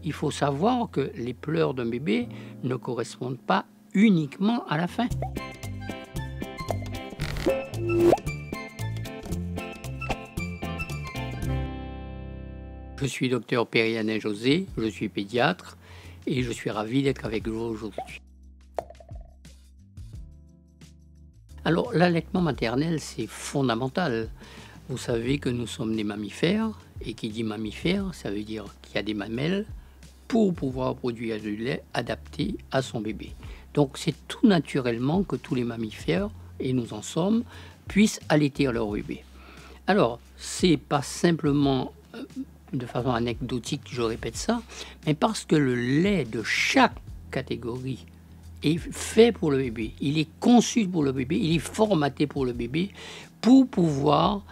il faut savoir que les pleurs d'un bébé ne correspondent pas uniquement à la faim. Je suis docteur Périanet José, je suis pédiatre et je suis ravi d'être avec vous aujourd'hui. Alors, l'allaitement maternel, c'est fondamental. Vous savez que nous sommes des mammifères, et qui dit mammifère, ça veut dire qu'il y a des mamelles pour pouvoir produire du lait adapté à son bébé. Donc, c'est tout naturellement que tous les mammifères, et nous en sommes, puissent allaiter leur bébé. Alors, c'est pas simplement de façon anecdotique, je répète ça, mais parce que le lait de chaque catégorie est fait pour le bébé, il est conçu pour le bébé, il est formaté pour le bébé pour pouvoir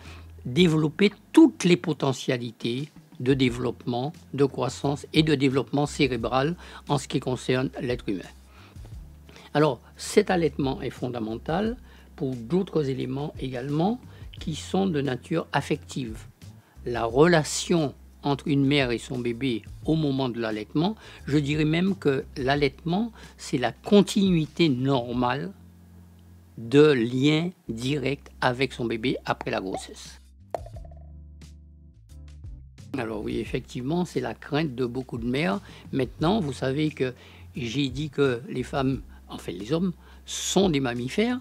développer toutes les potentialités de développement, de croissance et de développement cérébral en ce qui concerne l'être humain. Alors, cet allaitement est fondamental pour d'autres éléments également qui sont de nature affective. La relation entre une mère et son bébé au moment de l'allaitement, je dirais même que l'allaitement, c'est la continuité normale de lien direct avec son bébé après la grossesse. Alors oui, effectivement, c'est la crainte de beaucoup de mères. Maintenant, vous savez que j'ai dit que les femmes, enfin les hommes, sont des mammifères.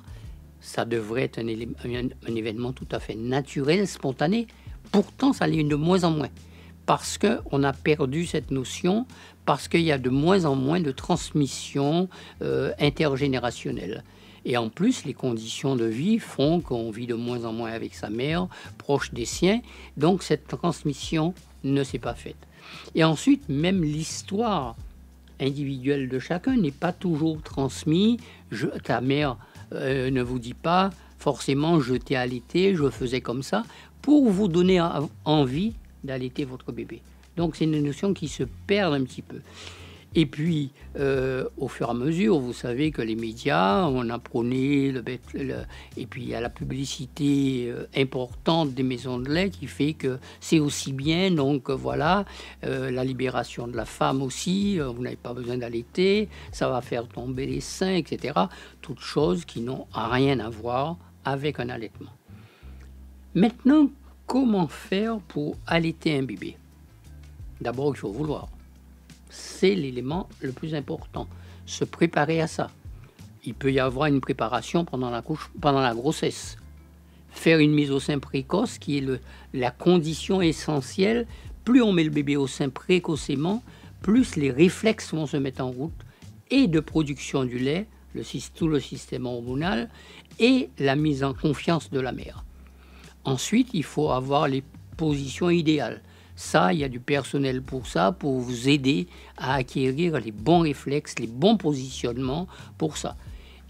Ça devrait être un événement tout à fait naturel, spontané. Pourtant, ça l'est de moins en moins. Parce qu'on a perdu cette notion, parce qu'il y a de moins en moins de transmission intergénérationnelle. Et en plus, les conditions de vie font qu'on vit de moins en moins avec sa mère, proche des siens. Donc cette transmission ne s'est pas faite. Et ensuite, même l'histoire individuelle de chacun n'est pas toujours transmise. Ta mère ne vous dit pas forcément « je t'ai allaité, je faisais comme ça », pour vous donner envie d'allaiter votre bébé. Donc c'est une notion qui se perd un petit peu. Et puis, au fur et à mesure, vous savez que les médias, on a prôné, et puis il y a la publicité importante des maisons de lait qui fait que c'est aussi bien, donc voilà, la libération de la femme aussi, vous n'avez pas besoin d'allaiter, ça va faire tomber les seins, etc. Toutes choses qui n'ont rien à voir avec un allaitement. Maintenant, comment faire pour allaiter un bébé? D'abord, il faut vouloir. C'est l'élément le plus important. Se préparer à ça. Il peut y avoir une préparation pendant la grossesse. Faire une mise au sein précoce, qui est la condition essentielle. Plus on met le bébé au sein précocement, plus les réflexes vont se mettre en route, et de production du lait, tout le système hormonal, et la mise en confiance de la mère. Ensuite, il faut avoir les positions idéales. Ça, il y a du personnel pour ça, pour vous aider à acquérir les bons réflexes, les bons positionnements pour ça.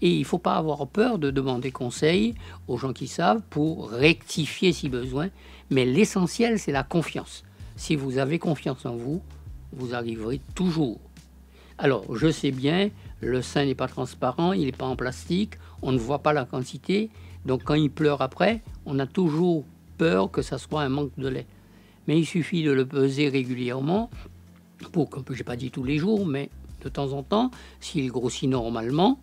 Et il ne faut pas avoir peur de demander conseil aux gens qui savent pour rectifier si besoin. Mais l'essentiel, c'est la confiance. Si vous avez confiance en vous, vous arriverez toujours. Alors, je sais bien, le sein n'est pas transparent, il n'est pas en plastique, on ne voit pas la quantité. Donc quand il pleure après, on a toujours peur que ça soit un manque de lait. Mais il suffit de le peser régulièrement, je n'ai pas dit tous les jours, mais de temps en temps, s'il grossit normalement,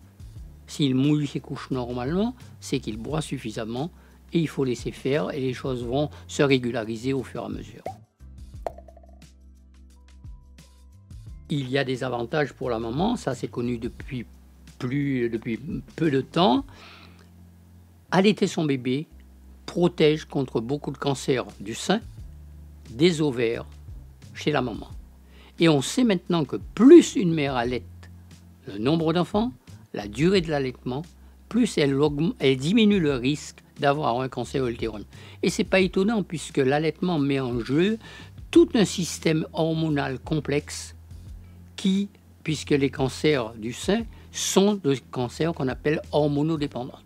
s'il mouille ses couches normalement, c'est qu'il boit suffisamment et il faut laisser faire et les choses vont se régulariser au fur et à mesure. Il y a des avantages pour la maman, ça c'est connu depuis peu de temps. Allaiter son bébé protège contre beaucoup de cancers du sein, des ovaires chez la maman. Et on sait maintenant que plus une mère allaite le nombre d'enfants, la durée de l'allaitement, plus elle diminue le risque d'avoir un cancer utérin. Et ce n'est pas étonnant puisque l'allaitement met en jeu tout un système hormonal complexe puisque les cancers du sein sont des cancers qu'on appelle hormonodépendants.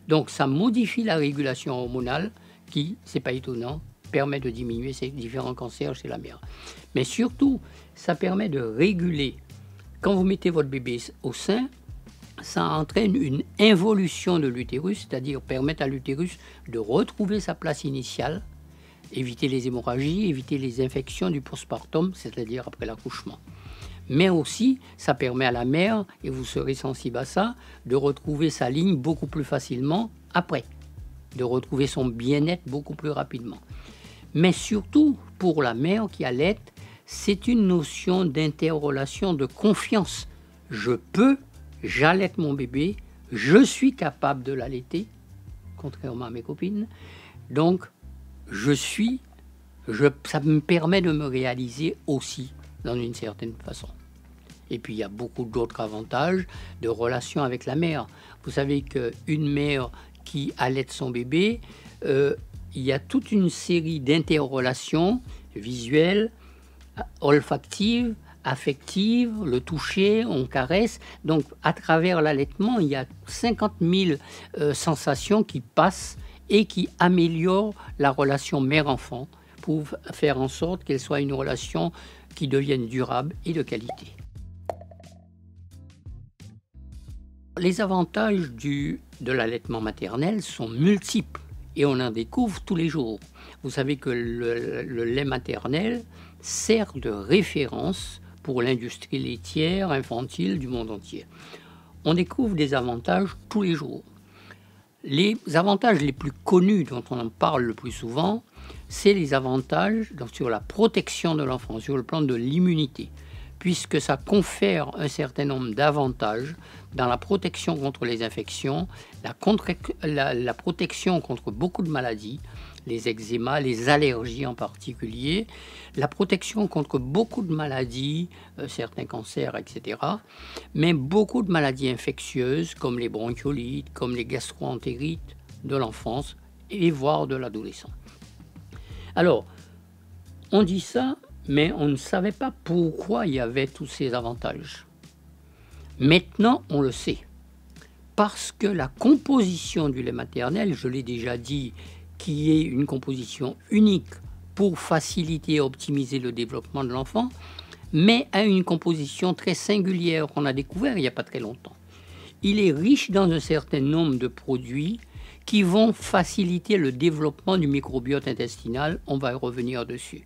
Donc ça modifie la régulation hormonale qui, c'est pas étonnant, permet de diminuer ces différents cancers chez la mère. Mais surtout, ça permet de réguler. Quand vous mettez votre bébé au sein, ça entraîne une involution de l'utérus, c'est-à-dire permettre à l'utérus de retrouver sa place initiale, éviter les hémorragies, éviter les infections du postpartum, c'est-à-dire après l'accouchement. Mais aussi, ça permet à la mère, et vous serez sensible à ça, de retrouver sa ligne beaucoup plus facilement après, de retrouver son bien-être beaucoup plus rapidement. Mais surtout, pour la mère qui allait, c'est une notion d'interrelation, de confiance. Je peux, j'allaite mon bébé, je suis capable de l'allaiter, contrairement à mes copines. Donc, ça me permet de me réaliser aussi, dans une certaine façon. Et puis, il y a beaucoup d'autres avantages de relation avec la mère. Vous savez qu'une mère qui allaite son bébé, il y a toute une série d'interrelations visuelles, olfactives, affectives, le toucher, on caresse. Donc, à travers l'allaitement, il y a 50 000 sensations qui passent et qui améliorent la relation mère-enfant pour faire en sorte qu'elle soit une relation qui devienne durable et de qualité. Les avantages de l'allaitement maternel sont multiples et on en découvre tous les jours. Vous savez que le lait maternel sert de référence pour l'industrie laitière infantile du monde entier. On découvre des avantages tous les jours. Les avantages les plus connus dont on en parle le plus souvent, c'est les avantages sur la protection de l'enfant, sur le plan de l'immunité, puisque ça confère un certain nombre d'avantages dans la protection contre les infections, la protection contre beaucoup de maladies, les eczémas, les allergies en particulier, la protection contre beaucoup de maladies, certains cancers, etc., mais beaucoup de maladies infectieuses comme les bronchiolites, comme les gastro-entérites de l'enfance et voire de l'adolescent. Alors, on dit ça, mais on ne savait pas pourquoi il y avait tous ces avantages. Maintenant, on le sait. Parce que la composition du lait maternel, je l'ai déjà dit, qui est une composition unique pour faciliter et optimiser le développement de l'enfant, mais a une composition très singulière qu'on a découvert il n'y a pas très longtemps. Il est riche dans un certain nombre de produits qui vont faciliter le développement du microbiote intestinal. On va y revenir dessus.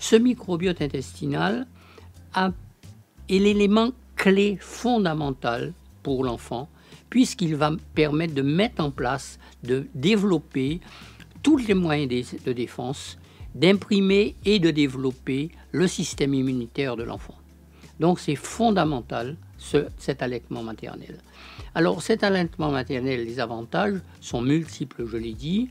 Ce microbiote intestinal est l'élément clé fondamental pour l'enfant, puisqu'il va permettre de mettre en place, de développer tous les moyens de défense, d'imprimer et de développer le système immunitaire de l'enfant. Donc c'est fondamental cet allaitement maternel. Alors cet allaitement maternel, les avantages sont multiples, je l'ai dit.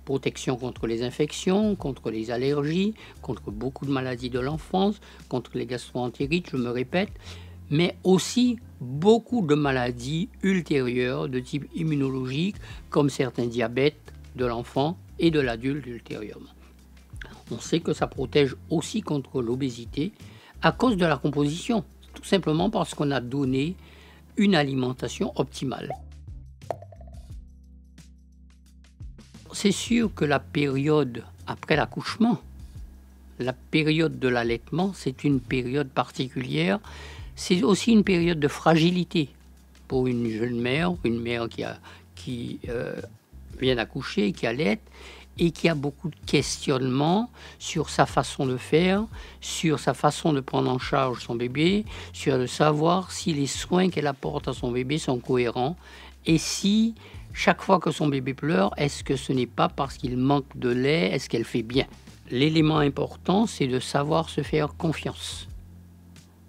Protection contre les infections, contre les allergies, contre beaucoup de maladies de l'enfance, contre les gastro-entérites, je me répète, mais aussi beaucoup de maladies ultérieures de type immunologique, comme certains diabètes de l'enfant et de l'adulte ultérieurement. On sait que ça protège aussi contre l'obésité à cause de la composition, tout simplement parce qu'on a donné une alimentation optimale. C'est sûr que la période après l'accouchement, la période de l'allaitement, c'est une période particulière. C'est aussi une période de fragilité pour une jeune mère, une mère qui vient d'accoucher, qui allaite, et qui a beaucoup de questionnements sur sa façon de faire, sur sa façon de prendre en charge son bébé, sur de savoir si les soins qu'elle apporte à son bébé sont cohérents, et si chaque fois que son bébé pleure, est-ce que ce n'est pas parce qu'il manque de lait, est-ce qu'elle fait bien? L'élément important, c'est de savoir se faire confiance.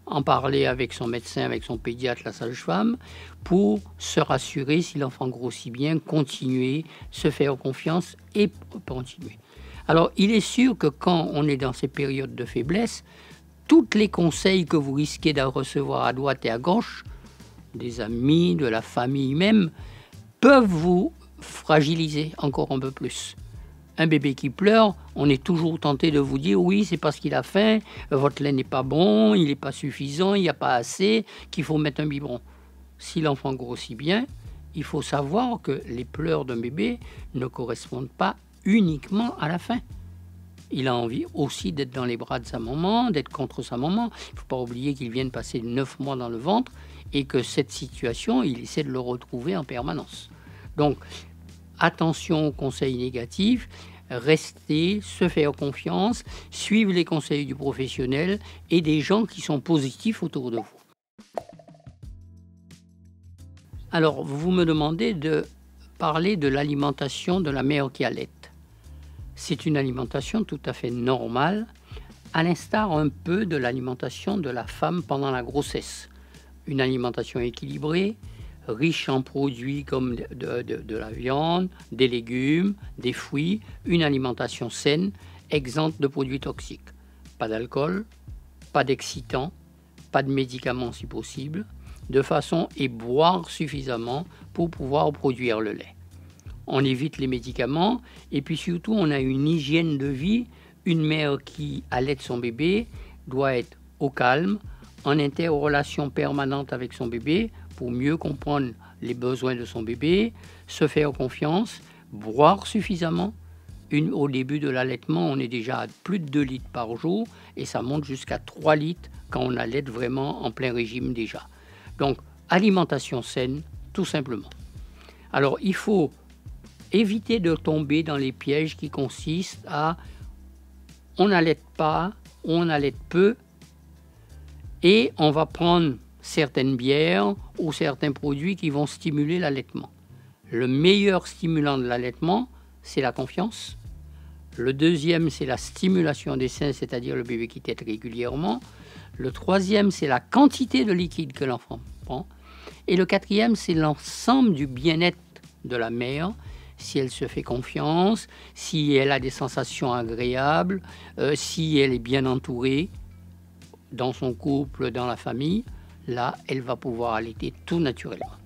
En parler avec son médecin, avec son pédiatre, la sage-femme, pour se rassurer si l'enfant grossit bien, continuer, se faire confiance et continuer. Alors, il est sûr que quand on est dans ces périodes de faiblesse, tous les conseils que vous risquez de recevoir à droite et à gauche, des amis, de la famille même, peuvent vous fragiliser encore un peu plus. Un bébé qui pleure, on est toujours tenté de vous dire oui, c'est parce qu'il a faim, votre lait n'est pas bon, il n'est pas suffisant, il n'y a pas assez, qu'il faut mettre un biberon. Si l'enfant grossit bien, il faut savoir que les pleurs d'un bébé ne correspondent pas uniquement à la faim. Il a envie aussi d'être dans les bras de sa maman, d'être contre sa maman. Il ne faut pas oublier qu'il vient de passer 9 mois dans le ventre et que cette situation, il essaie de le retrouver en permanence. Donc, attention aux conseils négatifs. rester, se faire confiance, suivre les conseils du professionnel et des gens qui sont positifs autour de vous. Alors, vous me demandez de parler de l'alimentation de la mère qui allait. C'est une alimentation tout à fait normale, à l'instar un peu de l'alimentation de la femme pendant la grossesse. Une alimentation équilibrée, riche en produits comme de la viande, des légumes, des fruits, une alimentation saine, exempte de produits toxiques. Pas d'alcool, pas d'excitants, pas de médicaments si possible, de façon et boire suffisamment pour pouvoir produire le lait. On évite les médicaments et puis surtout on a une hygiène de vie. Une mère qui allaite son bébé doit être au calme, en interrelation permanente avec son bébé pour mieux comprendre les besoins de son bébé, se faire confiance, boire suffisamment. Au début de l'allaitement, on est déjà à plus de 2 litres par jour et ça monte jusqu'à 3 litres quand on allaite vraiment en plein régime déjà. Donc, alimentation saine, tout simplement. Alors, il faut éviter de tomber dans les pièges qui consistent à on n'allaite pas, on allaite peu et on va prendre certaines bières ou certains produits qui vont stimuler l'allaitement. Le meilleur stimulant de l'allaitement, c'est la confiance. Le deuxième, c'est la stimulation des seins, c'est-à-dire le bébé qui tète régulièrement. Le troisième, c'est la quantité de liquide que l'enfant prend. Et le quatrième, c'est l'ensemble du bien-être de la mère, si elle se fait confiance, si elle a des sensations agréables, si elle est bien entourée dans son couple, dans la famille, là, elle va pouvoir allaiter tout naturellement.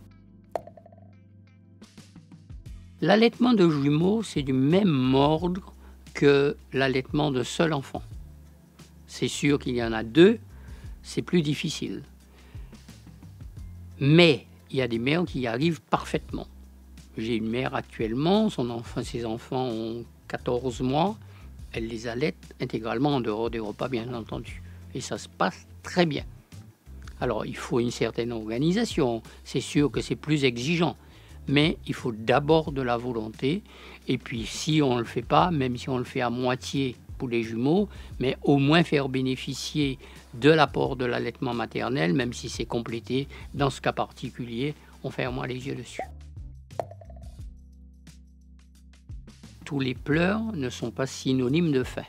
L'allaitement de jumeaux, c'est du même ordre que l'allaitement de seul enfant. C'est sûr qu'il y en a 2, c'est plus difficile. Mais il y a des mères qui y arrivent parfaitement. J'ai une mère actuellement, ses enfants ont 14 mois, elle les allaite intégralement en dehors des repas, bien entendu. Et ça se passe très bien. Alors, il faut une certaine organisation, c'est sûr que c'est plus exigeant, mais il faut d'abord de la volonté, et puis si on ne le fait pas, même si on le fait à moitié pour les jumeaux, mais au moins faire bénéficier de l'apport de l'allaitement maternel, même si c'est complété, dans ce cas particulier, on ferme moins les yeux dessus. Tous les pleurs ne sont pas synonymes de faim.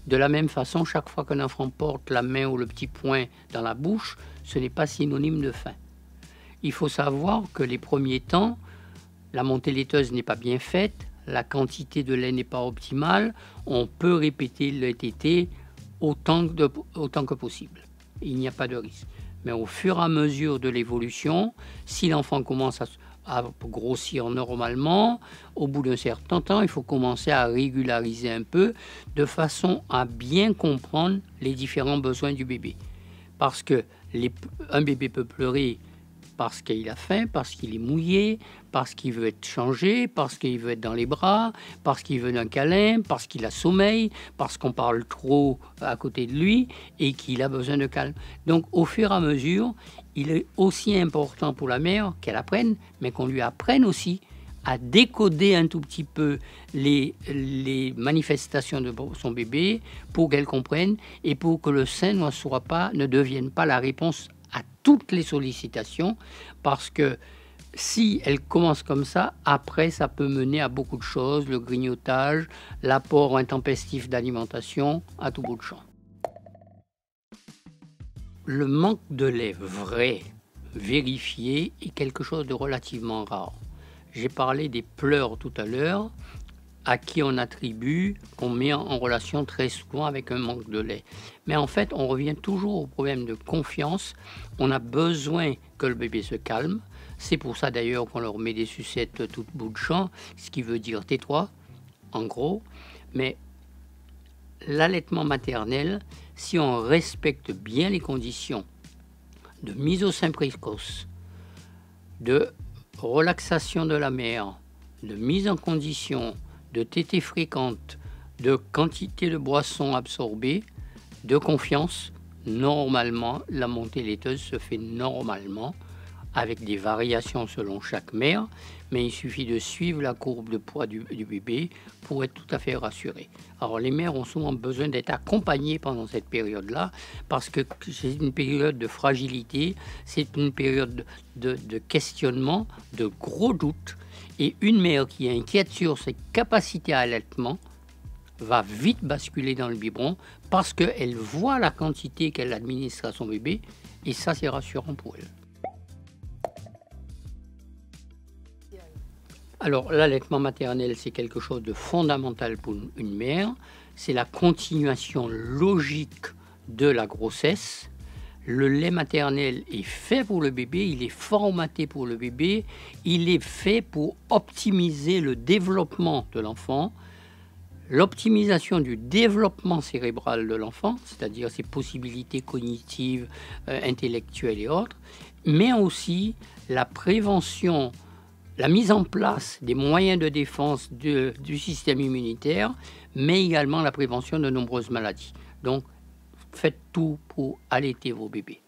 De la même façon, chaque fois qu'un enfant porte la main ou le petit poing dans la bouche, ce n'est pas synonyme de faim. Il faut savoir que les premiers temps, la montée laiteuse n'est pas bien faite, la quantité de lait n'est pas optimale, on peut répéter le tété autant que possible. Il n'y a pas de risque. Mais au fur et à mesure de l'évolution, si l'enfant commence à grossir normalement, au bout d'un certain temps, il faut commencer à régulariser un peu de façon à bien comprendre les différents besoins du bébé. Parce que un bébé peut pleurer parce qu'il a faim, parce qu'il est mouillé, parce qu'il veut être changé, parce qu'il veut être dans les bras, parce qu'il veut un câlin, parce qu'il a sommeil, parce qu'on parle trop à côté de lui et qu'il a besoin de calme. Donc au fur et à mesure, il est aussi important pour la mère qu'elle apprenne, mais qu'on lui apprenne aussi à décoder un tout petit peu les manifestations de son bébé pour qu'elle comprenne et pour que le sein ne devienne pas la réponse à toutes les sollicitations, parce que si elle commence comme ça, après ça peut mener à beaucoup de choses, le grignotage, l'apport intempestif d'alimentation, à tout bout de champ. Le manque de lait vrai, vérifié, est quelque chose de relativement rare. J'ai parlé des pleurs tout à l'heure, à qui on attribue, qu'on met en relation très souvent avec un manque de lait. Mais en fait, on revient toujours au problème de confiance. On a besoin que le bébé se calme. C'est pour ça d'ailleurs qu'on leur met des sucettes tout bout de champ, ce qui veut dire tais-toi, en gros. Mais l'allaitement maternel, si on respecte bien les conditions de mise au sein précoce, de relaxation de la mère, de mise en condition, de tétée fréquente, de quantité de boissons absorbées, de confiance, normalement, la montée laiteuse se fait normalement avec des variations selon chaque mère, mais il suffit de suivre la courbe de poids du bébé pour être tout à fait rassuré. Alors les mères ont souvent besoin d'être accompagnées pendant cette période-là, parce que c'est une période de fragilité, c'est une période de questionnement, de gros doutes, et une mère qui est inquiète sur ses capacités à allaitement va vite basculer dans le biberon parce qu'elle voit la quantité qu'elle administre à son bébé, et ça c'est rassurant pour elle. Alors l'allaitement maternel, c'est quelque chose de fondamental pour une mère, c'est la continuation logique de la grossesse. Le lait maternel est fait pour le bébé, il est formaté pour le bébé, il est fait pour optimiser le développement de l'enfant, l'optimisation du développement cérébral de l'enfant, c'est-à-dire ses possibilités cognitives, intellectuelles et autres, mais aussi la prévention, la mise en place des moyens de défense du système immunitaire, mais également la prévention de nombreuses maladies. Donc, faites tout pour allaiter vos bébés.